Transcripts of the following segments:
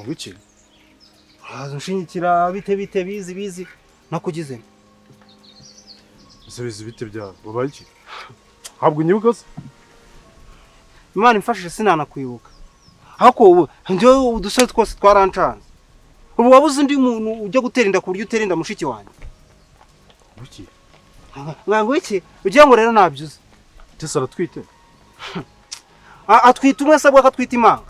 Wiki unshinyikira bite bizi nakugize bizi bite bya babaye iki habwo nyibuka se Imana imfashije sinanakwibuka hako ubu nje udusore twose twarancanze ubu wabuze undi muntu ujya gutera inda ku buryo utera inda mushiki wanjye Wiki ngango iki ugiye ngo rero nabyuze tesara twite atwita umwe sabwa akatwita imanga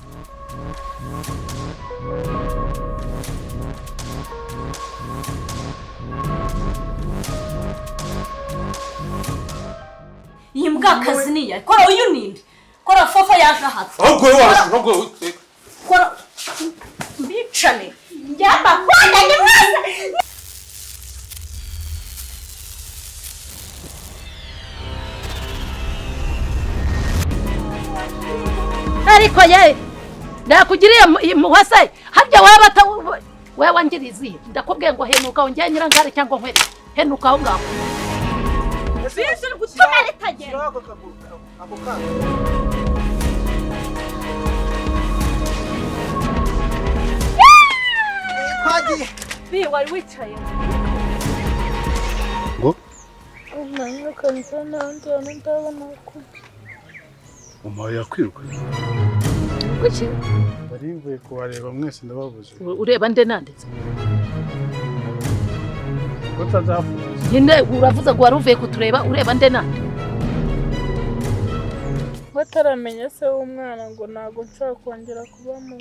Yimbwa kazi niya kora uyu ninde kora fofa yaje hatse ahubwo ahubwo kora bicane njyaba kwanda ni mwese ariko ye nakugiriye muhase harya wabata wewe wangirizi ndakubwiye ngo henuka ongeye nyirangare cyangwa nkwere henuka aho ngaho Bizi gutuma ritagera ako kana kwagiye bi wari wicaye ngo umwana kanza nanjye ndabona ko umaye yakwiruka kuki bari mvuye kubareba mwese ndababuze ureba nde nanditse ko tazafuza nyine uravuze ngo waruvuye kutureba ureba nde nande bataramenya se w'umwana ngo nago nshaka kongera kuba mu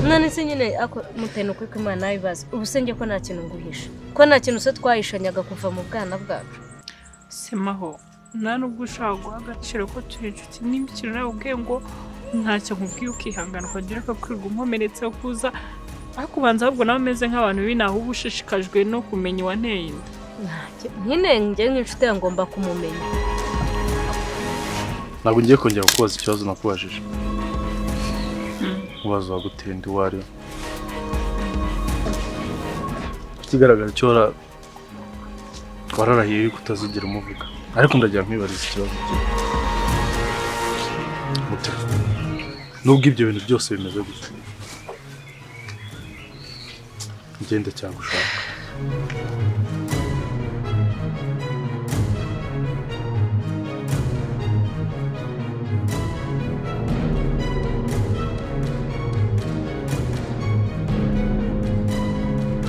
none se nyine ako muteno kuko Imana nabibaza ubusenge ko nta kintu nguhisha ko nta kintu se twahishanyaga kuva mu bwana bwacu semaho nta nubwo ushaka guha agaciro ko turi inshuti n'imikino nawe ubwiye ngo ntacyo nkubwiye ukihangana ukagira ko kwirirwa unkomeretseho kuza ariko ubanza ahubwo nawe umeze nk'abantu b'inaho uba ushishikajwe no kumenya uwanteye inda nyine njye nk'inshuti yawe ngomba kumumenya ntabwo ngiye kongera kubaza ikibazo nakubajije ubaza waguteye inda uwo ari we ikigaragara cyo wararahiye yuko utazigera umuvuga ariko ndagira nkwibariza ikibazo Mutesi nubwo ibyo bintu byose bimeze gutya ngende cyangwa ushaka